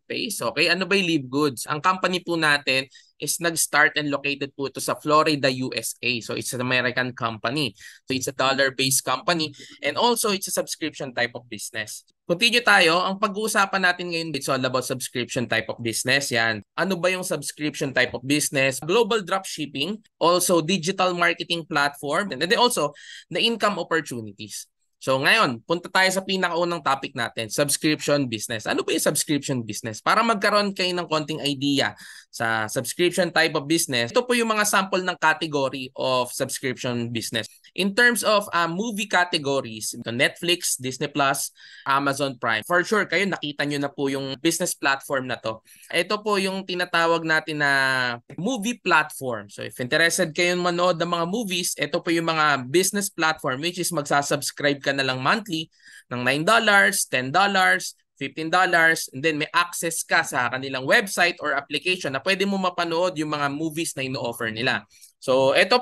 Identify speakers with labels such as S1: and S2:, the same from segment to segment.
S1: Base. Okay, ano ba yung Live Goods? Ang company po natin is nag-start and located po ito sa Florida, USA. So it's an American company. So it's a dollar-based company and also it's a subscription type of business. Continue tayo. Ang pag-uusapan natin ngayon, it's all about subscription type of business. Yan. Ano ba yung subscription type of business? Global dropshipping, also digital marketing platform, and then also the income opportunities. So ngayon, punta tayo sa pinakaunang topic natin, subscription business. Ano ba yung subscription business? Para magkaroon kayo ng konting idea sa subscription type of business, ito po yung mga sample ng category of subscription business. In terms of movie categories, Netflix, Disney Plus, Amazon Prime. For sure, kayo nakita nyo na po yung business platform na to. Ito po yung tinatawag natin na movie platform. So if interested kayong manood ng mga movies, ito po yung mga business platform which is magsasubscribe ka na lang monthly ng $9, $10, $15, and then may access ka sa kanilang website or application na pwede mo mapanood yung mga movies na ino-offer nila. So ito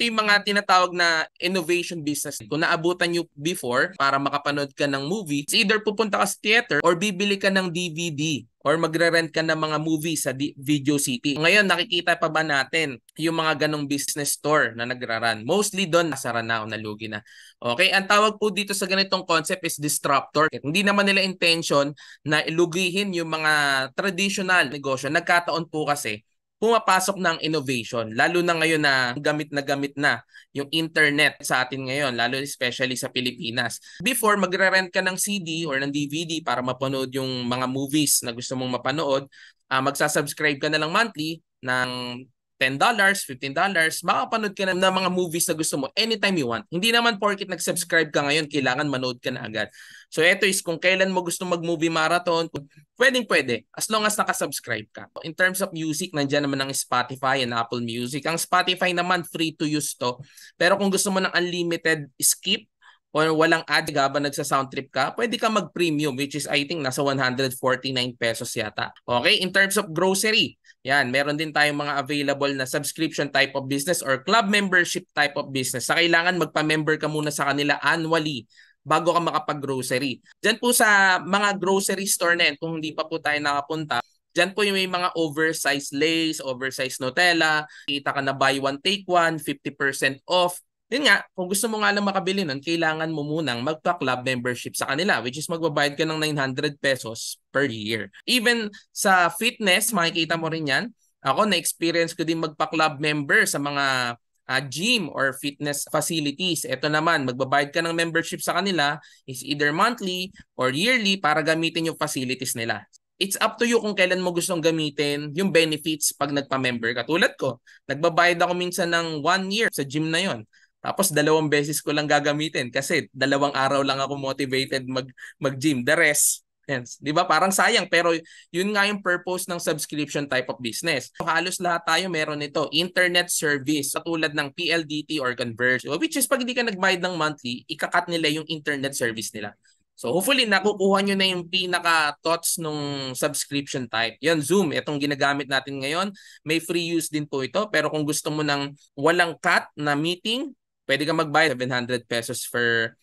S1: yung mga tinatawag na innovation business. Kung naabutan nyo before para makapanood ka ng movie, either pupunta ka sa theater or bibili ka ng DVD or magre-rent ka ng mga movie sa Video City. Ngayon, nakikita pa ba natin yung mga ganong business store na nagra-run? Mostly doon, nasara na o nalugi na. Okay, ang tawag po dito sa ganitong concept is disruptor. Hindi naman nila intention na ilugihin yung mga traditional negosyo. Nagkataon po kasi pumapasok ng innovation, lalo na ngayon na gamit na yung internet sa atin ngayon, lalo especially sa Pilipinas. Before, magre-rent ka ng CD or ng DVD para mapanood yung mga movies na gusto mong mapanood, magsasubscribe ka na lang monthly ng $10, $15, makapanood ka na ng mga movies na gusto mo anytime you want. Hindi naman porket nag-subscribe ka ngayon, kailangan manood ka na agad. So ito is kung kailan mo gusto mag-movie marathon, pwedeng-pwede as long as nakasubscribe ka. In terms of music, nandiyan naman ang Spotify and Apple Music. Ang Spotify naman free to use to. Pero kung gusto mo ng unlimited skip or walang ad habang nagsa-sound trip ka, pwede ka mag-premium which is I think nasa 149 pesos yata. Okay, in terms of grocery, yan, meron din tayong mga available na subscription type of business or club membership type of business. Sa kailangan magpa-member ka muna sa kanila annually bago ka makapag-grocery. Diyan po sa mga grocery store na yan, kung hindi pa po tayo nakapunta, diyan po yung may mga oversized Lay's, oversized Nutella, kita ka na buy one, take one, 50% off. Yun nga, kung gusto mo nga lang makabili nun, kailangan mo munang magpa-club membership sa kanila, which is magbabayad ka ng 900 pesos per year. Even sa fitness, makikita mo rin yan. Ako, na-experience ko din magpa-club member sa mga gym or fitness facilities. Ito naman, magbabayad ka ng membership sa kanila is either monthly or yearly para gamitin yung facilities nila. It's up to you kung kailan mo gustong gamitin yung benefits pag nagpa-member ka. Tulad ko, nagbabayad ako minsan ng 1 year sa gym na yon. Tapos 2 beses ko lang gagamitin kasi 2 araw lang ako motivated mag-gym. The rest, yes, 'di ba? Parang sayang pero yun nga yung purpose ng subscription type of business. So, halos lahat tayo meron ito, internet service katulad ng PLDT or Converge, which is pag hindi ka nagbayad ng monthly, ikakat nila yung internet service nila. So hopefully nakukuha nyo na yung pinaka-thoughts nung subscription type. Yan, Zoom, itong ginagamit natin ngayon. May free use din po ito. Pero kung gusto mo ng walang cut na meeting, pwede ka magbayad 700 pesos per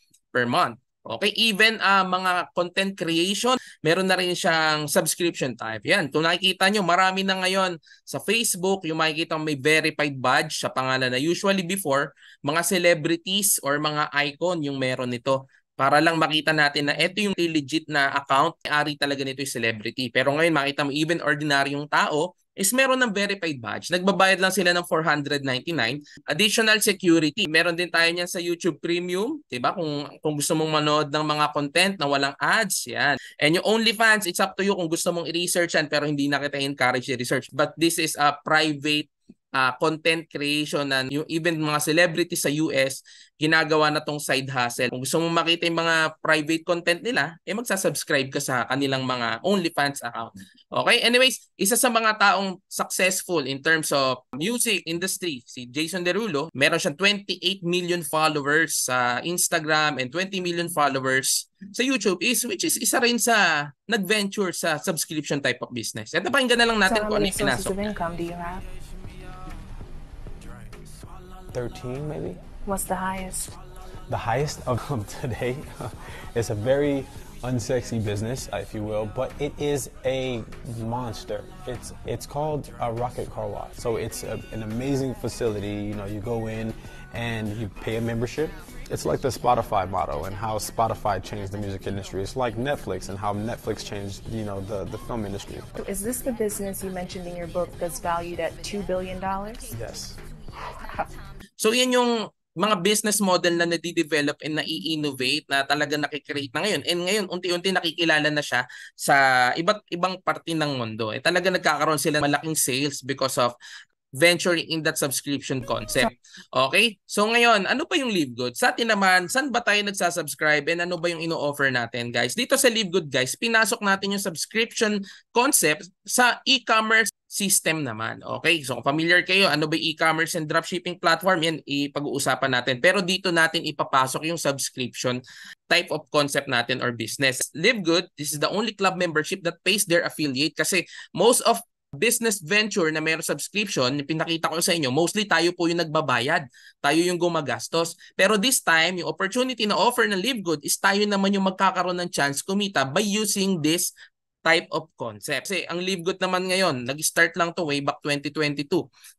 S1: month. Okay, even mga content creation, meron na rin siyang subscription type. Yan, kung nakikita nyo, marami na ngayon sa Facebook, yung makikita may verified badge sa pangalan na usually before, mga celebrities or mga icon yung meron nito para lang makita natin na ito yung legit na account, ari talaga nito yung celebrity. Pero ngayon makita mo even ordinaryong tao is meron ng verified badge. Nagbabayad lang sila ng 499. Additional security. Meron din tayo niyan sa YouTube Premium, 'di ba? Kung gusto mong manood ng mga content na walang ads, 'yan. And yung OnlyFans, it's up to you kung gusto mong i-research yan pero hindi na kita encourage i-research. But this is a private content creation na yung even mga celebrities sa US ginagawa na tong side hustle. Kung gusto mong makita yung mga private content nila, magsasubscribe ka sa kanilang mga OnlyFans account. Okay? Anyways, isa sa mga taong successful in terms of music industry, si Jason Derulo, meron siyang 28 million followers sa Instagram and 20 million followers sa YouTube which is isa rin sa nag-venture sa subscription type of business. Ito pakinggan na lang natin kung ano yung pinasok.
S2: Sources of income do you have?
S3: 13 maybe.
S2: What's the highest?
S3: The highest of today is a very
S2: unsexy business, if you will, but it is a monster. It's called a Rocket Car Wash. So it's an amazing facility. You know, you go in and you pay a membership. It's like the Spotify model and how Spotify changed the music industry. It's like Netflix and how Netflix changed, you know, the film industry.
S3: Is this the business you mentioned in your book that's valued at $2 billion?
S2: Yes.
S1: So yan yung mga business model na nade-develop and na-i-innovate na talaga nakikreate na ngayon. And ngayon, unti-unti nakikilala na siya sa iba't ibang parte ng mundo. Talaga nagkakaroon sila malaking sales because of venturing in that subscription concept. Okay? So ngayon, ano pa yung Live Good? Sa atin naman, saan ba tayo nagsasubscribe and ano ba yung ino-offer natin, guys? Dito sa Live Good, guys, pinasok natin yung subscription concept sa e-commerce system naman. Okay? So kung familiar kayo, ano ba yung e-commerce and dropshipping platform? Yan, ipag-uusapan natin. Pero dito natin ipapasok yung subscription type of concept natin or business. Live Good, this is the only club membership that pays their affiliate kasi most of business venture na mayroong subscription, pinakita ko sa inyo, mostly tayo po yung nagbabayad. Tayo yung gumagastos. Pero this time, yung opportunity na offer ng Live Good is tayo naman yung magkakaroon ng chance kumita by using this type of concept. Kasi ang Live Good naman ngayon, nag-start lang to way back 2022,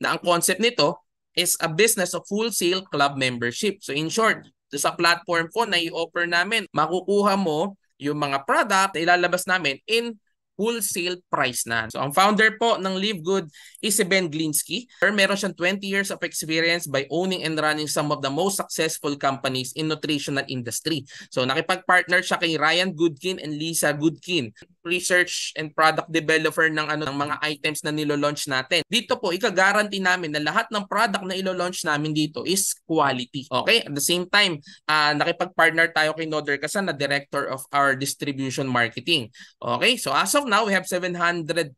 S1: na ang concept nito is a business of wholesale club membership. So in short, sa platform po na i-offer namin, makukuha mo yung mga product na ilalabas namin in wholesale price na. So ang founder po ng Live Good is si Ben Glinsky. Meron siyang 20 years of experience by owning and running some of the most successful companies in nutritional industry. So nakipag-partner siya kay Ryan Goodkin and Lisa Goodkin, research and product developer ng mga items na nilo-launch natin. Dito po, ika-guarantee namin na lahat ng product na ilo-launch namin dito is quality. Okay? At the same time, nakipag-partner tayo kay Noder Kasan na Director of our Distribution Marketing. Okay? So as of now, we have 750,000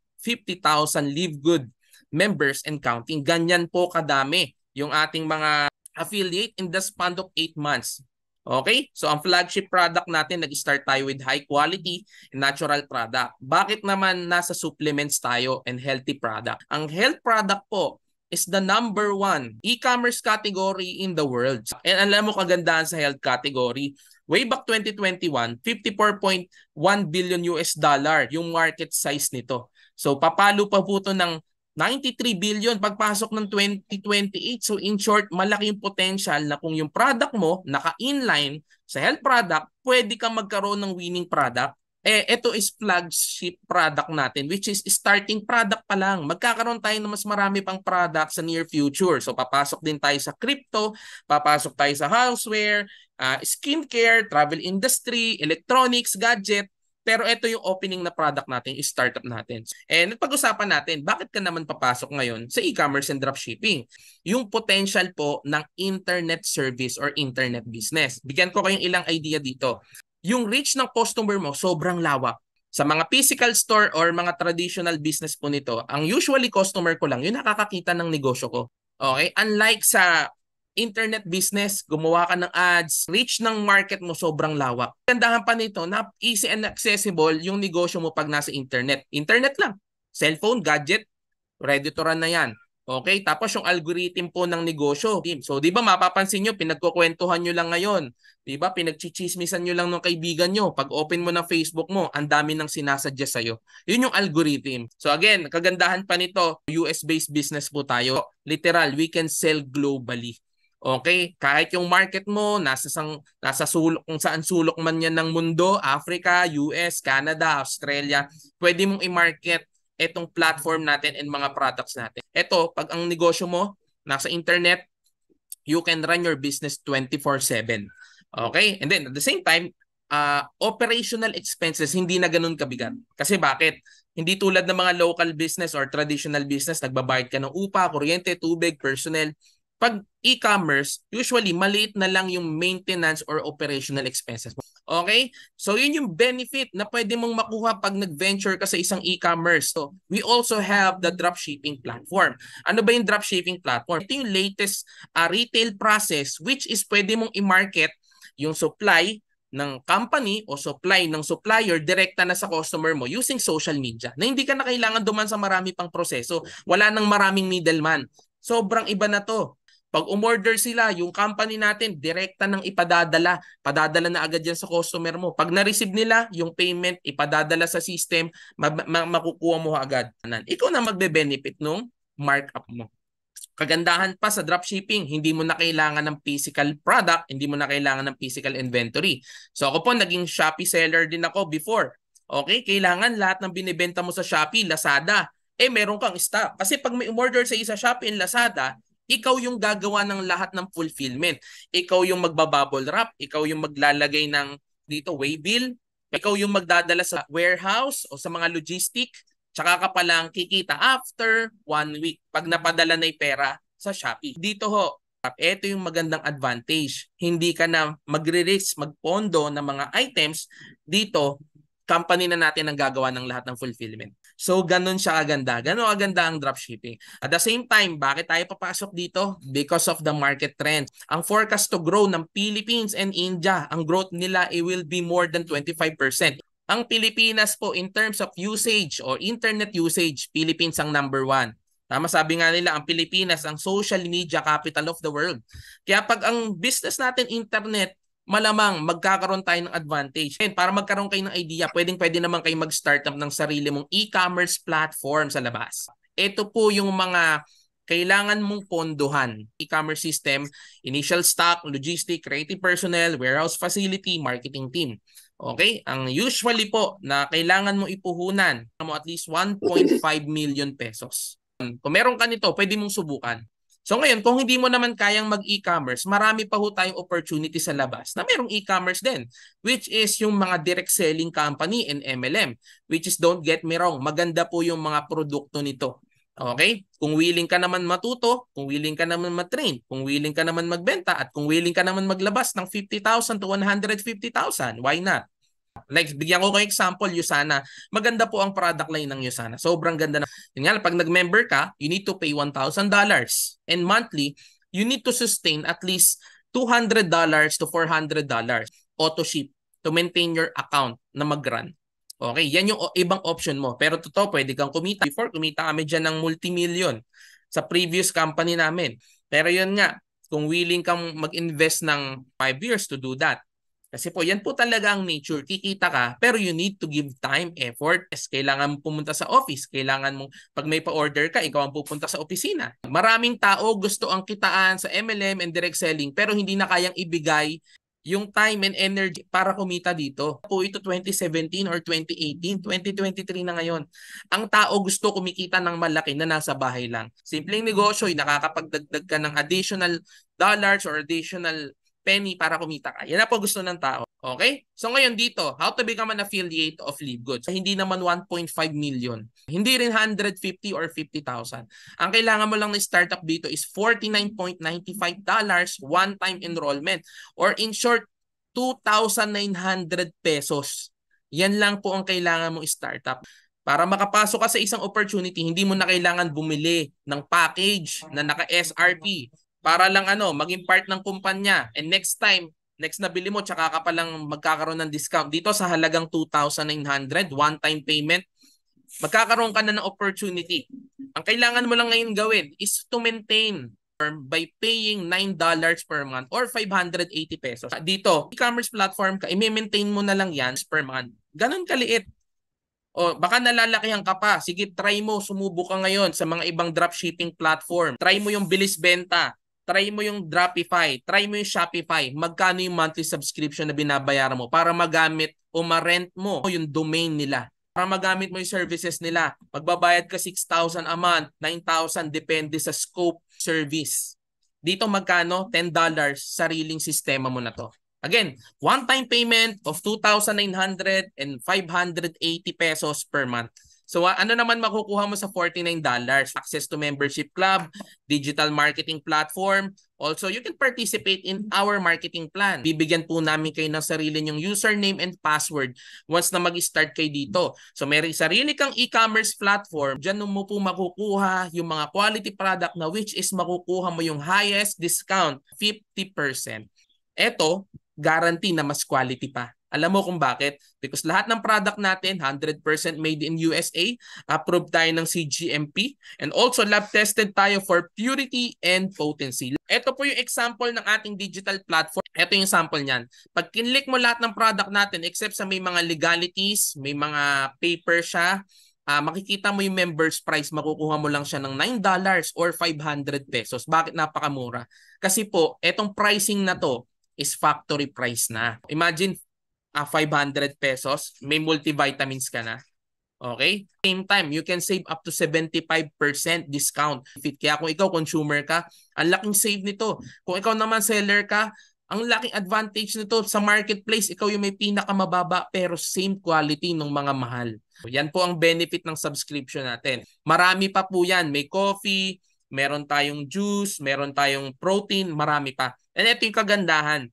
S1: Live Good members and counting. Ganyan po kadami yung ating mga affiliate in the span of 8 months. Okay? So ang flagship product natin, nag-start tayo with high quality and natural product. Bakit naman nasa supplements tayo and healthy product? Ang health product po is the number 1 e-commerce category in the world. And alam mo kagandahan sa health category, way back 2021, 54.1 billion US dollar yung market size nito. So papalo pa po ito ng 93 billion pagpasok ng 2028. So in short, malaki yung potential na kung yung product mo naka-inline sa health product, pwede kang magkaroon ng winning product. Ito is flagship product natin, which is starting product pa lang. Magkakaroon tayo ng mas marami pang product sa near future. So papasok din tayo sa crypto, papasok tayo sa houseware, skincare, travel industry, electronics, gadget. Pero ito yung opening na product natin, yung startup natin. And pag-usapan natin, bakit ka naman papasok ngayon sa e-commerce and dropshipping? Yung potential po ng internet service or internet business. Bigyan ko kayong ilang idea dito. Yung reach ng customer mo, sobrang lawak. Sa mga physical store or mga traditional business po nito, ang usually customer ko lang, yung nakakakita ng negosyo ko. Okay? Unlike sa internet business, gumawa ka ng ads, reach ng market mo sobrang lawak. Gandahan pa nito na easy and accessible yung negosyo mo pag nasa internet. Internet lang. Cellphone, gadget, ready to run na yan. Okay? Tapos yung algorithm po ng negosyo. So, di ba mapapansin nyo, pinagkukwentuhan nyo lang ngayon. Di ba? Pinagchichismisan nyo lang ng kaibigan nyo. Pag open mo ng Facebook mo, ang dami nang sinasuggest sa'yo. Yun yung algorithm. So again, kagandahan pa nito, US-based business po tayo. Literal, we can sell globally. Okay, kahit yung market mo nasa sulok, kung saan sulok man yan ng mundo, Africa, US, Canada, Australia, pwede mong i-market itong platform natin and mga products natin. Ito, pag ang negosyo mo nasa internet, you can run your business 24/7. Okay? And then at the same time, operational expenses hindi na ganun kabigat. Kasi bakit? Hindi tulad ng mga local business or traditional business, nagbabayad ka ng upa, kuryente, tubig, personnel. Pag e-commerce, usually maliit na lang yung maintenance or operational expenses. Okay? So yun yung benefit na pwede mong makuha pag nag-venture ka sa isang e-commerce. So we also have the dropshipping platform. Ano ba yung dropshipping platform? Ito yung latest retail process which is pwede mong i-market yung supply ng company o supply ng supplier direkta na sa customer mo using social media na hindi ka na kailangan duman sa marami pang proseso. Wala nang maraming middleman. Sobrang iba na to. Pag umorder sila, yung company natin, direkta ng ipadadala. Padadala na agad yan sa customer mo. Pag na-receive nila, yung payment, ipadadala sa system, makukuha mo agad. Ikaw na magbe-benefit nung markup mo. Kagandahan pa sa dropshipping, hindi mo na kailangan ng physical product, hindi mo na kailangan ng physical inventory. So ako po, naging Shopee seller din ako before. Okay, kailangan lahat ng binibenta mo sa Shopee, Lazada, meron kang stock. Kasi pag may umorder sa isa Shopee and Lazada, ikaw yung gagawa ng lahat ng fulfillment. Ikaw yung magbabubble wrap, ikaw yung maglalagay ng dito waybill, ikaw yung magdadala sa warehouse o sa mga logistic, tsaka ka palang kikita after 1 week pag napadala na yung pera sa Shopee. Dito ho, ito yung magandang advantage. Hindi ka na magre-risk, magpondo ng mga items. Dito, company na natin ang gagawa ng lahat ng fulfillment. So, ganun siya kaganda. Ganun kaganda ang dropshipping. At the same time, bakit tayo papasok dito? Because of the market trend. Ang forecast to grow ng Philippines and India, ang growth nila, it will be more than 25%. Ang Pilipinas po, in terms of usage or internet usage, Philippines ang number 1. Tama, sabi nga nila, ang Pilipinas ang social media capital of the world. Kaya pag ang business natin internet, malamang magkakaroon tayo ng advantage. And para magkaroon kayo ng idea, pwede naman kayo mag-startup ng sarili mong e-commerce platform sa labas. Ito po yung mga kailangan mong pondohan. E-commerce system, initial stock, logistic, creative personnel, warehouse facility, marketing team. Okay? Ang usually po na kailangan mo ipuhunan mo at least 1.5 million pesos. Kung meron ka nito, pwede mong subukan. So ngayon, kung hindi mo naman kayang mag-e-commerce, marami pa ho tayong opportunity sa labas na merong e-commerce din, which is yung mga direct selling company and MLM, which is, don't get me wrong, maganda po yung mga produkto nito. Okay? Kung willing ka naman matuto, kung willing ka naman matrain, kung willing ka naman magbenta, at kung willing ka naman maglabas ng 50,000 to 150,000, why not? Like, bigyan ko kayo example, Usana. Maganda po ang product line ng Usana. Sobrang ganda na. Yun nga, pag nag-member ka, you need to pay $1,000. And monthly, you need to sustain at least $200 to $400 auto ship to maintain your account na mag-run. Okay, yan yung ibang option mo. Pero totoo, pwede kang kumita. Before, kumita kami dyan ng multi-million sa previous company namin. Pero yun nga, kung willing kang mag-invest ng 5 years to do that, kasi po, yan po talaga ang nature. Kikita ka, pero you need to give time, effort. Kailangan mo pumunta sa office. Kailangan mo, pag may pa-order ka, ikaw ang pupunta sa opisina. Maraming tao gusto ang kitaan sa MLM and direct selling, pero hindi na kayang ibigay yung time and energy para kumita dito. Po ito 2017 or 2018, 2023 na ngayon. Ang tao gusto kumikita ng malaki na nasa bahay lang. Simpleng negosyo, nakakapagdagdag ka ng additional dollars or additional penny para kumita ka. Yan na po gusto ng tao. Okay? So ngayon dito, how to become an affiliate of LiveGoods? Hindi naman 1.5 million. Hindi rin 150 or 50,000. Ang kailangan mo lang na startup dito is $49.95 one-time enrollment. Or in short, 2,900 pesos. Yan lang po ang kailangan mo startup. Para makapasok ka sa isang opportunity, hindi mo na kailangan bumili ng package na naka-SRP. Para lang maging part ng kumpanya. And next time, next na bili mo, tsaka ka palang magkakaroon ng discount. Dito sa halagang 2,900, one-time payment, magkakaroon ka na ng opportunity. Ang kailangan mo lang ngayon gawin is to maintain by paying $9 per month or 580 pesos. Dito, e-commerce platform ka, i-maintain mo na lang yan per month. Ganon kaliit. O baka nalalakihan ka pa. Sige, try mo, sumubok ka ngayon sa mga ibang dropshipping platform. Try mo yung bilis benta. Try mo yung Dropify, try mo yung Shopify, magkano yung monthly subscription na binabayaran mo para magamit o ma-rent mo yung domain nila. Para magamit mo yung services nila. Magbabayad ka 6,000 a month, 9,000 depende sa scope service. Dito magkano? $10, sariling sistema mo na to. Again, one-time payment of 2,900 and 580 pesos per month. So ano naman makukuha mo sa $49? Access to membership club, digital marketing platform. Also, you can participate in our marketing plan. Bibigyan po namin kayo ng sarili nyong username and password once na mag-start kayo dito. So may sarili kang e-commerce platform. Diyan mo po makukuha yung mga quality product na which is makukuha mo yung highest discount, 50%. Ito, guarantee na mas quality pa. Alam mo kung bakit? Because lahat ng product natin, 100% made in USA, approved tayo ng CGMP, and also lab tested tayo for purity and potency. Ito po yung example ng ating digital platform. Ito yung sample niyan. Pag kinlik mo lahat ng product natin, except sa may mga legalities, may mga paper siya, makikita mo yung members price, makukuha mo lang siya ng $9 or 500 pesos. Bakit napakamura? Kasi po, etong pricing na to is factory price na. Imagine, 500 pesos, may multivitamins ka na. Okay? Same time, you can save up to 75% discount. Kaya kung ikaw consumer ka, ang laking save nito. Kung ikaw naman seller ka, ang laking advantage nito sa marketplace, ikaw yung may pinakamababa pero same quality ng mga mahal. Yan po ang benefit ng subscription natin. Marami pa po yan. May coffee, meron tayong juice, meron tayong protein, marami pa. And ito yung kagandahan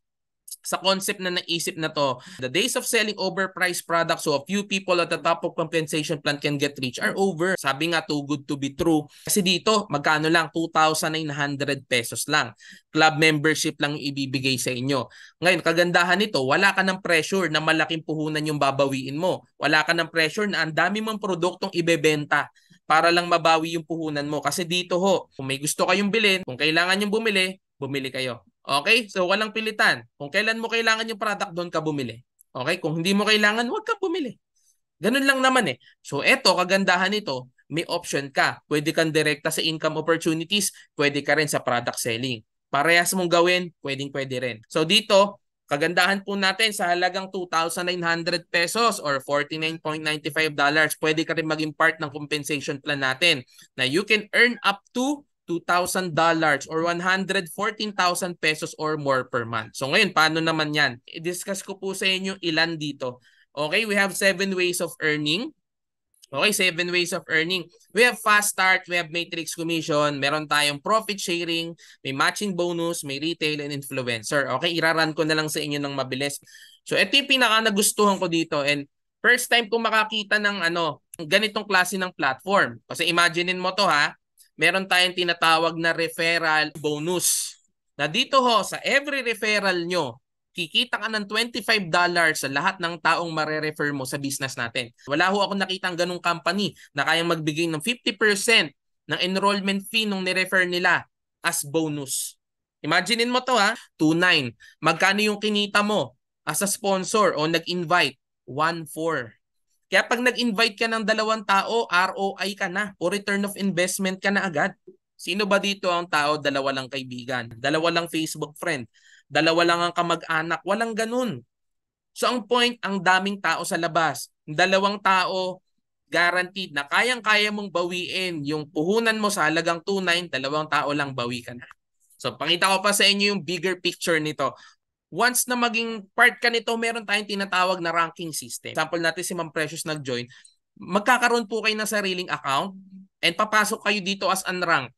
S1: sa concept na naisip na to. The days of selling overpriced products so a few people at the top of compensation plan can get rich are over. Sabi nga, too good to be true. Kasi dito, magkano lang? 2,900 pesos lang. Club membership lang yung ibibigay sa inyo. Ngayon, kagandahan nito, wala ka ng pressure na malaking puhunan yung babawiin mo. Wala ka ng pressure na ang dami mong produktong ibebenta para lang mabawi yung puhunan mo. Kasi dito ho, kung may gusto kayong bilhin, kung kailangan yung bumili, bumili kayo. Okay? So walang pilitan. Kung kailan mo kailangan yung product, doon ka bumili. Okay? Kung hindi mo kailangan, huwag ka bumili. Ganun lang naman eh. So eto, kagandahan nito, may option ka. Pwede kang direkta sa income opportunities, pwede ka rin sa product selling. Parehas mong gawin, pwede rin. So dito, kagandahan po natin sa halagang 2,900 pesos or $49.95, pwede ka rin maging part ng compensation plan natin na you can earn up to $2,000 or 114,000 pesos or more per month. So ngayon, paano naman yan? I-discuss ko po sa inyo ilan dito. Okay, we have 7 ways of earning. Okay, 7 ways of earning. We have fast start, we have matrix commission, meron tayong profit sharing, may matching bonus, may retail and influencer. Okay, iraran ko na lang sa inyo ng mabilis. So ito yung pinaka nagustuhan ko dito and first time ko makakita ng ganitong klase ng platform. Kasi imaginein mo to ha, meron tayong tinatawag na referral bonus. Na dito ho, sa every referral nyo, kikita ka ng $25 sa lahat ng taong mare-refer mo sa business natin. Wala ho ako nakitang ganung company na kayang magbigay ng 50% ng enrollment fee nung nirefer nila as bonus. Imaginein mo to ha, 2,900. Magkano yung kinita mo as a sponsor o nag-invite? 1,400. Kaya pag nag-invite ka ng 2 tao, ROI ka na o return of investment ka na agad. Sino ba dito ang tao? 2 lang kaibigan, 2 lang Facebook friend, 2 lang ang kamag-anak. Walang ganun. So ang point, ang daming tao sa labas. 2 tao, guaranteed na kayang-kaya mong bawiin yung puhunan mo sa halagang 2,900, 2 tao lang bawi ka na. So pakita ko pa sa inyo yung bigger picture nito. Once na maging part ka nito, meron tayong tinatawag na ranking system. Example natin si Ma'am Precious nag-join. Magkakaroon po kayo ng sariling account and papasok kayo dito as unranked.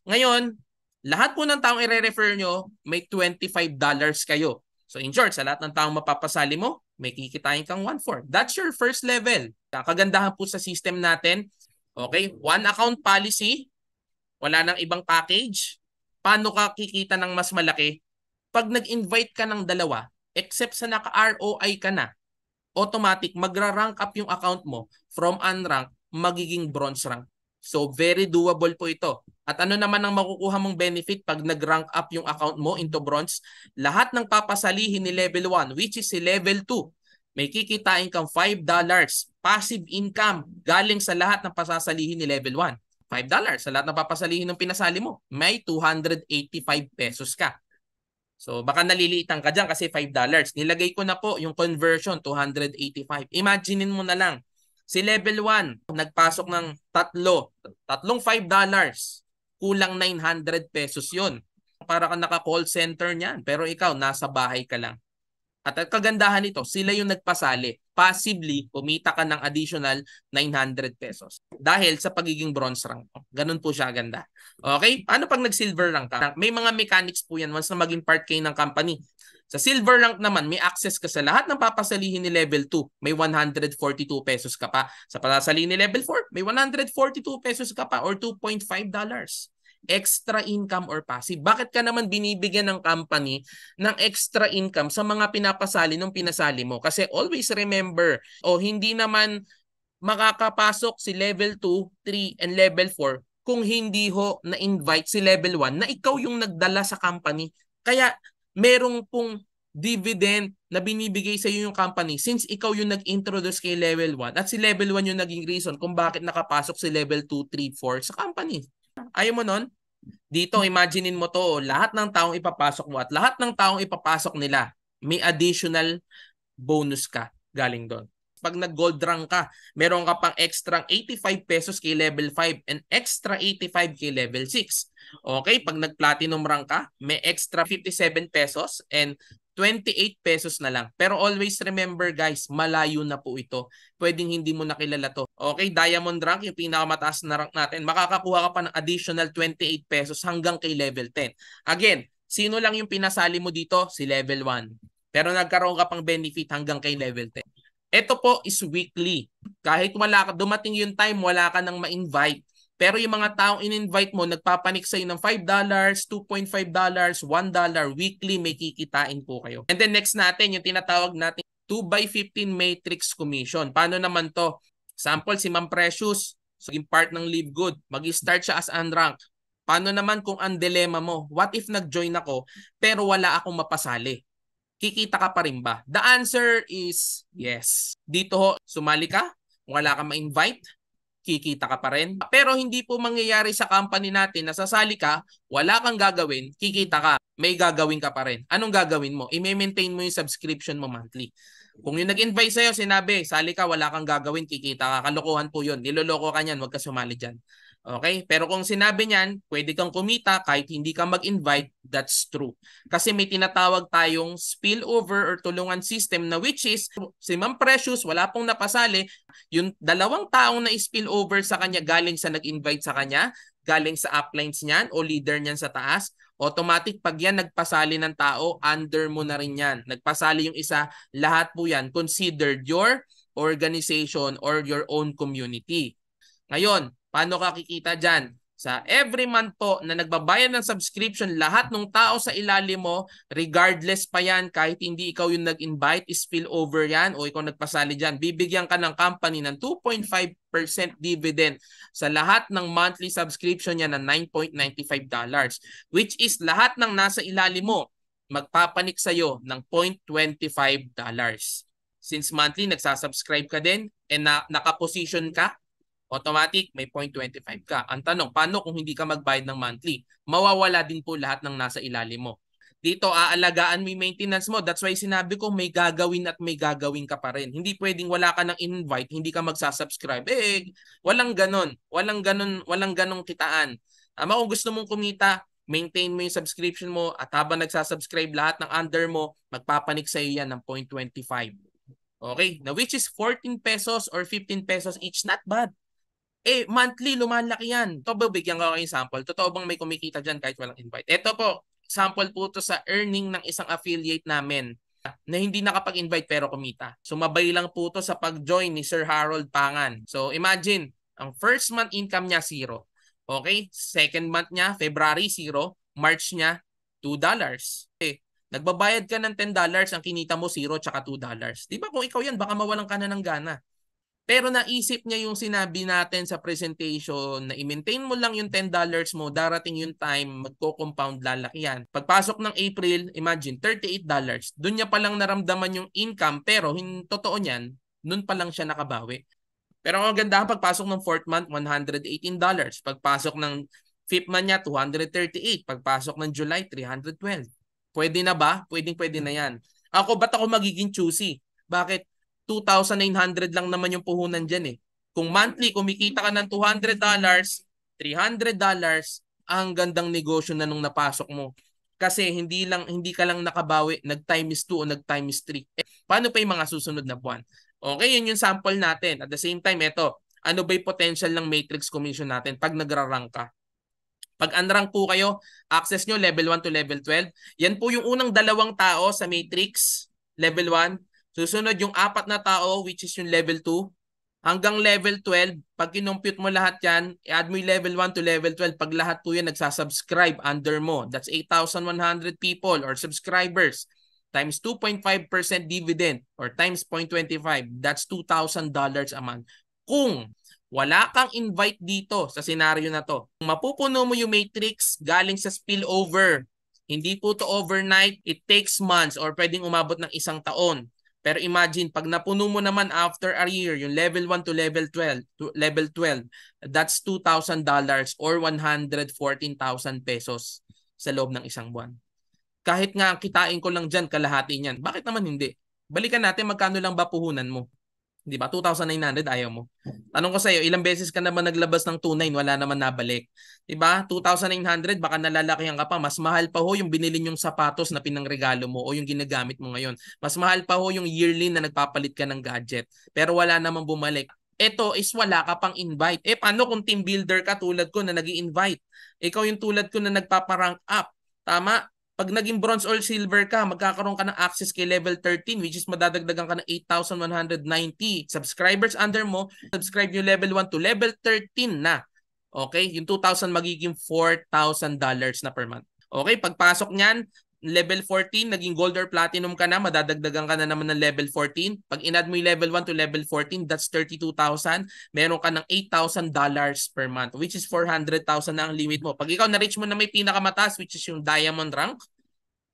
S1: Ngayon, lahat po ng taong i-refer nyo, may $25 kayo. So in short, sa lahat ng taong mapapasali mo, may kikitain kang 1,400. That's your first level. Kagandahan po sa system natin, okay, 1 account policy, wala nang ibang package. Paano ka kikita ng mas malaki? Pag nag-invite ka ng 2, except sa naka-ROI ka na, automatic magra-rank up yung account mo from unranked, magiging bronze rank. So very doable po ito. At ano naman ang makukuha mong benefit pag nag-rank up yung account mo into bronze? Lahat ng papasalihin ni level 1, which is si level 2, may kikitain kang $5 passive income galing sa lahat ng pasasalihin ni level 1. $5 sa lahat ng papasalihin ng pinasali mo. May 285 pesos ka. So baka naliliitan ka dyan kasi $5. Nilagay ko na po yung conversion, 285. Imaginein mo na lang, si level 1, nagpasok ng tatlong $5, kulang 900 pesos yun. Para ka naka-call center niyan, pero ikaw, nasa bahay ka lang. At ang kagandahan nito, sila yung nagpasali. Passively, kumita ka ng additional 900 pesos. Dahil sa pagiging bronze rank. Ganun po siya ganda. Okay? Paano pag nag-silver rank ka? May mga mechanics po yan once na maging part kayo ng company. Sa silver rank naman, may access ka sa lahat ng papasalihin ni level 2. May 142 pesos ka pa. Sa papasalihin ni level 4, may 142 pesos ka pa or $2.5. extra income or passive. Bakit ka naman binibigyan ng company ng extra income sa mga pinapasali nung pinasali mo? Kasi always remember, hindi naman makakapasok si level 2, 3, and level 4 kung hindi ho na-invite si level 1 na ikaw yung nagdala sa company. Kaya merong pong dividend na binibigay sa iyo yung company since ikaw yung nag-introduce kay level 1 at si level 1 yung naging reason kung bakit nakapasok si level 2, 3, 4 sa company. Ayaw mo nun? Dito, imaginein mo to, lahat ng taong ipapasok mo at lahat ng taong ipapasok nila, may additional bonus ka galing doon. Pag nag-gold rank ka, meron ka pang extra 85 pesos kay level 5 and extra 85 kay level 6. Okay, pag nag-platinum rank ka, may extra 57 pesos and 28 pesos na lang. Pero always remember guys, malayo na po ito. Pwedeng hindi mo nakilala to. Okay, diamond rank, yung pinakamataas na rank natin, makakakuha ka pa ng additional 28 pesos hanggang kay level 10. Again, sino lang yung pinasali mo dito? Si level 1. Pero nagkaroon ka pang benefit hanggang kay level 10. Ito po is weekly. Kahit dumating yung time, wala ka nang ma-invite. Pero yung mga taong in-invite mo, nagpapanik sa'yo ng $5, $2.5, $1, weekly may kikitain po kayo. And then next natin, yung tinatawag natin 2x15 matrix commission. Paano naman to? Sample, si Ma'am Precious, so yung part ng Live Good, mag-start siya as unranked. Paano naman kung ang dilemma mo? What if nag-join ako pero wala akong mapasali? Kikita ka pa rin ba? The answer is yes. Dito ho, sumali ka, wala kang ma-invite, kikita ka pa rin. Pero hindi po mangyayari sa company natin na sasali ka, wala kang gagawin, kikita ka, may gagawin ka pa rin. Anong gagawin mo? I-maintain mo yung subscription mo monthly. Kung yung nag-invite sa'yo, sinabi, sali ka, wala kang gagawin, kikita ka. Kalokohan po yun. Niloloko ka niyan, wag ka sumali dyan. Okay? Pero kung sinabi niyan, pwede kang kumita kahit hindi ka mag-invite, that's true. Kasi may tinatawag tayong spillover or tulungan system na which is, si Ma'am Precious, wala pong napasali, yung dalawang taong na spillover sa kanya galing sa nag-invite sa kanya, galing sa uplines niyan o leader niyan sa taas, automatic pag yan nagpasali ng tao, under mo na rin yan. Nagpasali yung isa, lahat po yan considered your organization or your own community. Ngayon, paano ka kikita dyan? Sa every month po na nagbabayad ng subscription, lahat ng tao sa ilalim mo, regardless pa yan, kahit hindi ikaw yung nag-invite, spill over yan o ikaw nagpasali dyan, bibigyan ka ng company ng 2.5% dividend sa lahat ng monthly subscription niya na $9.95, which is lahat ng nasa ilalim mo, magpapanik sa'yo ng $0.25. Since monthly, nagsasubscribe ka din and nakaposition ka, automatic may 0.25 ka. Ang tanong, paano kung hindi ka magbayad ng monthly? Mawawala din po lahat ng nasa ilalim mo. Dito, aalagaan mo yung maintenance mo. That's why sinabi ko may gagawin at may gagawin ka pa rin. Hindi pwedeng wala ka ng invite, hindi ka magsasubscribe. Walang ganon. Walang ganong kitaan. Kung gusto mong kumita, maintain mo yung subscription mo at habang nagsasubscribe lahat ng under mo, magpapanik sa iyo yan ng 0.25. Okay? Now, which is 14 pesos or 15 pesos each. Not bad. Monthly, lumalaki yan. Ito ba, bigyan ko kayong sample. Totoo bang may kumikita dyan kahit walang invite? Ito po, sample po to sa earning ng isang affiliate namin na hindi nakapag-invite pero kumita. Sumabay lang po to sa pag-join ni Sir Harold Pangan. So imagine, ang first month income niya, 0. Okay? Second month niya, February, 0. March niya, $2. Nagbabayad ka ng $10, ang kinita mo, 0 tsaka $2. Di ba kung ikaw yan, baka mawalan ka na ng gana. Pero naisip niya yung sinabi natin sa presentation na i-maintain mo lang yung $10 mo, darating yung time, magko-compound, lalaki yan. Pagpasok ng April, imagine, $38. Doon niya palang naramdaman yung income, pero totoo niyan, noon pa lang siya nakabawi. Pero ang ganda, pagpasok ng 4th month, $118. Pagpasok ng 5th month niya, $238. Pagpasok ng July, $312. Pwede na ba? Pwede na yan. Ba't ako magiging choosy? Bakit? $2,900 lang naman yung puhunan dyan eh. Kung monthly, kumikita ka ng $200, $300, ang gandang negosyo na nung napasok mo. Kasi hindi ka lang nakabawi, nag-times 2 o nag-times 3. Paano pa yung mga susunod na buwan? Okay, yun yung sample natin. At the same time, ito, ano ba yung potential ng matrix commission natin pag nagra-rank ka? Pag unrank po kayo, access nyo level 1 to level 12. Yan po yung unang 2 tao sa matrix, level 1. Susunod yung 4 na tao which is yung level 2 hanggang level 12. Pag kinumpute mo lahat yan, i-add mo yung level 1 to level 12. Pag lahat po yan nagsasubscribe under mo, that's 8,100 people or subscribers times 2.5% dividend or times 0.25, that's $2,000 a month. Kung wala kang invite dito sa senaryo na to, kung mapupuno mo yung matrix galing sa spillover, hindi po to overnight, it takes months or pwedeng umabot ng isang taon. Pero imagine, pag napuno mo naman after a year, yung level 1 to level 12, that's $2,000 or 114,000 pesos sa loob ng isang buwan. Kahit nga kitain ko lang dyan, kalahati niyan. Bakit naman hindi? Balikan natin, magkano lang ba puhunan mo? Di ba? 2,900 ayaw mo. Tanong ko sa iyo, ilang beses ka naman naglabas ng 2,900, wala naman nabalik. Di ba? 2,900, baka nalalakihan ka pa. Mas mahal pa ho yung binili yung sapatos na pinangregalo mo o yung ginagamit mo ngayon. Mas mahal pa ho yung yearly na nagpapalit ka ng gadget. Pero wala namang bumalik. Ito is wala ka pang invite. Paano kung team builder ka tulad ko na nag-i-invite? Ikaw yung tulad ko na nagpaparank up. Tama? Pag naging bronze or silver ka, magkakaroon ka ng access kay level 13 which is madadagdagan ka ng 8,190 subscribers under mo. Subscribe yung level 1 to level 13 na. Okay? Yung 2,000 magiging $4,000 na per month. Okay? Pagpasok niyan, level 14, naging gold or platinum ka na, madadagdagan ka na naman ng level 14. Pag in-add mo yung level 1 to level 14, that's 32,000. Meron ka ng $8,000 per month, which is 400,000 na ang limit mo. Pag ikaw na-reach mo na may pinakamataas, which is yung diamond rank,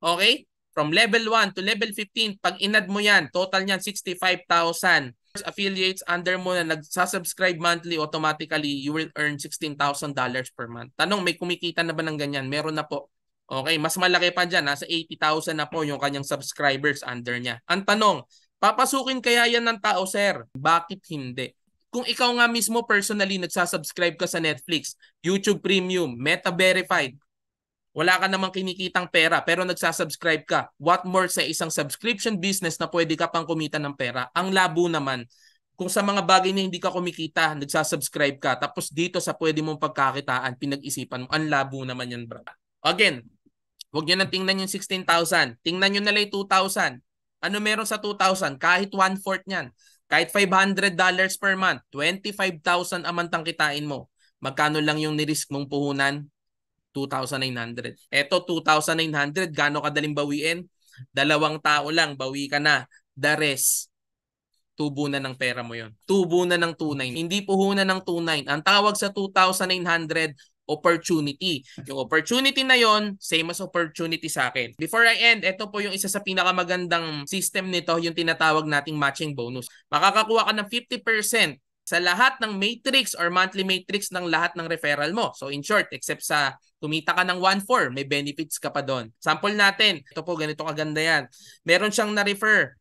S1: okay? From level 1 to level 15, pag in-add mo yan, total niyan 65,000. Affiliates under mo na nagsasubscribe monthly, automatically, you will earn $16,000 per month. Tanong, may kumikita na ba ng ganyan? Meron na po. Okay, mas malaki pa dyan. Nasa 80,000 na po yung kanyang subscribers under niya. Ang tanong, papasukin kaya yan ng tao, sir? Bakit hindi? Kung ikaw nga mismo personally nagsasubscribe ka sa Netflix, YouTube Premium, Meta Verified, wala ka namang kinikitang pera pero nagsasubscribe ka. What more sa isang subscription business na pwede ka pang kumita ng pera? Ang labo naman. Kung sa mga bagay na hindi ka kumikita, nagsasubscribe ka. Tapos dito sa pwede mong pagkakitaan, pinag-isipan mo. Ang labo naman yan, bro. Again, huwag nyo nang tingnan yung 16,000. Tingnan nyo na lang yung 2,000. Ano meron sa 2,000? Kahit 1/4 niyan. Kahit $500 per month, 25,000 a month ang kitain mo. Magkano lang yung nirisk mong puhunan? 2,900. Eto, 2,900. Gaano kadaling bawiin? 2 tao lang, bawi ka na. The rest, tubo na ng pera mo yon. Tubo na ng 2,900. Hindi puhunan ng 2,900. Ang tawag sa 2,900, opportunity. Yung opportunity na yon, same as opportunity sa akin. Before I end, ito po yung isa sa pinakamagandang system nito, yung tinatawag nating matching bonus. Makakakuha ka ng 50% sa lahat ng matrix or monthly matrix ng lahat ng referral mo. So in short, except sa kumita ka ng 1/4, may benefits ka pa doon. Sample natin, ito po, ganito kaganda yan. Meron siyang na-refer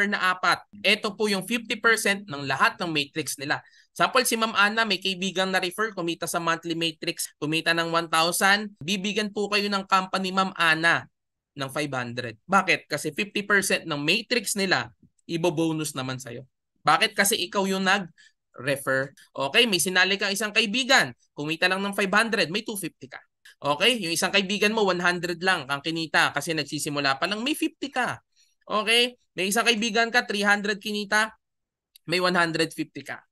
S1: na 4. Ito po yung 50% ng lahat ng matrix nila. Sample, si Ma'am Ana, may kaibigang na-refer, kumita sa monthly matrix, kumita ng 1,000. Bibigyan po kayo ng company Ma'am Ana ng 500. Bakit? Kasi 50% ng matrix nila, ibo-bonus naman sa'yo. Bakit? Kasi ikaw yung nag-refer. Okay, may sinali kang isang kaibigan, kumita lang ng 500, may 250 ka. Okay, yung isang kaibigan mo, 100 lang ang kinita kasi nagsisimula pa lang, may 50 ka. Okay? May isang kaibigan ka, 300 kinita, may 150 ka.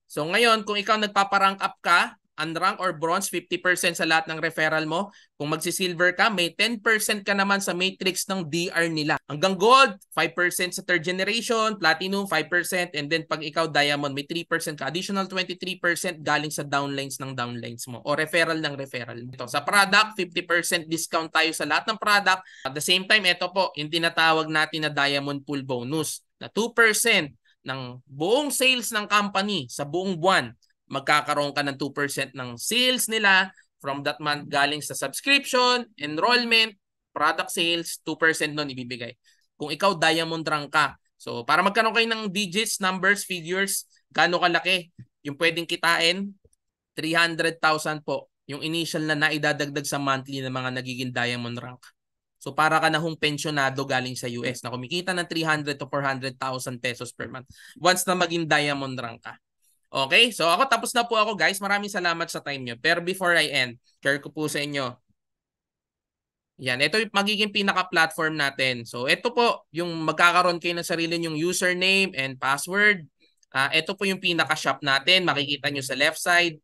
S1: So ngayon, kung ikaw nagpaparank up ka, unrank or bronze, 50% sa lahat ng referral mo. Kung magsisilver ka, may 10% ka naman sa matrix ng DR nila. Hanggang gold, 5% sa third generation, platinum, 5%, and then pag ikaw diamond, may 3% ka. Additional 23% galing sa downlines ng downlines mo o referral ng referral. Ito, sa product, 50% discount tayo sa lahat ng product. At the same time, ito po, yung tinatawag natin na diamond pool bonus na 2% ng buong sales ng company sa buong buwan, magkakaroon ka ng 2% ng sales nila from that month galing sa subscription, enrollment, product sales, 2% nun ibibigay. Kung ikaw diamond rank ka. So para magkaroon kayo ng digits, numbers, figures, gaano kalaki yung pwedeng kitain? 300,000 po yung initial na naidadagdag sa monthly ng mga nagiging diamond rank. So para ka na hong pensionado galing sa US na kumikita ng 300 to 400,000 pesos per month once na maging diamond rank ka. Okay? So ako tapos na po ako guys. Maraming salamat sa time nyo. Pero before I end, share ko po sa inyo. Yan, ito yung magiging pinaka-platform natin. So ito po, yung magkakaroon kayo ng sarili yung username and password. Ito po yung pinaka-shop natin. Makikita nyo sa left side.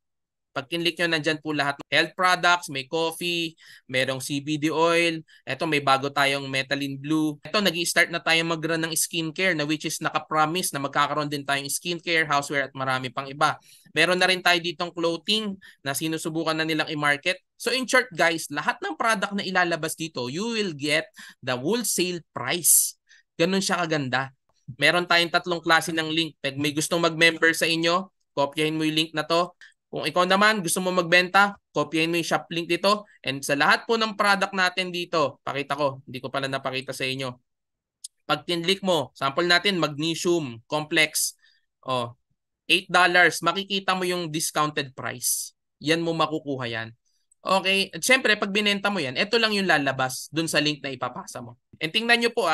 S1: Pag kinlik nyo, nandyan po lahat ng health products, may coffee, merong CBD oil. Ito, may bago tayong Methylene Blue. Ito, nag-i-start na tayo mag-run ng skincare na which is naka-promise na magkakaroon din tayong skincare, houseware at marami pang iba. Meron na rin tayo ditong clothing na sinusubukan na nilang i-market. So in short guys, lahat ng product na ilalabas dito, you will get the wholesale price. Ganun siya kaganda. Meron tayong 3 klase ng link. Pag may gustong mag-member sa inyo, kopyahin mo yung link na to. Kung ikaw naman gusto mo magbenta, kopyahin mo yung shop link dito. And sa lahat po ng product natin dito, pakita ko, hindi ko pala napakita sa inyo. Pag tinlik mo, sample natin, magnesium complex. Oh, $8, makikita mo yung discounted price. Yan mo makukuha yan. Okay, at syempre pag binenta mo yan, ito lang yung lalabas dun sa link na ipapasa mo. And tingnan nyo po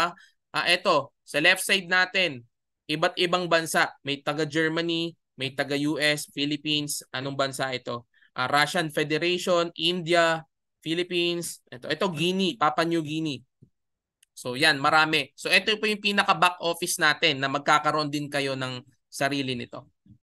S1: ito, sa left side natin, iba't ibang bansa. May taga Germany, may taga US, Philippines, anong bansa ito? Russian Federation, India, Philippines, ito Guinea, Papua New Guinea. So yan, marami. So ito po yung pinaka back office natin na magkakaroon din kayo ng sarili nito.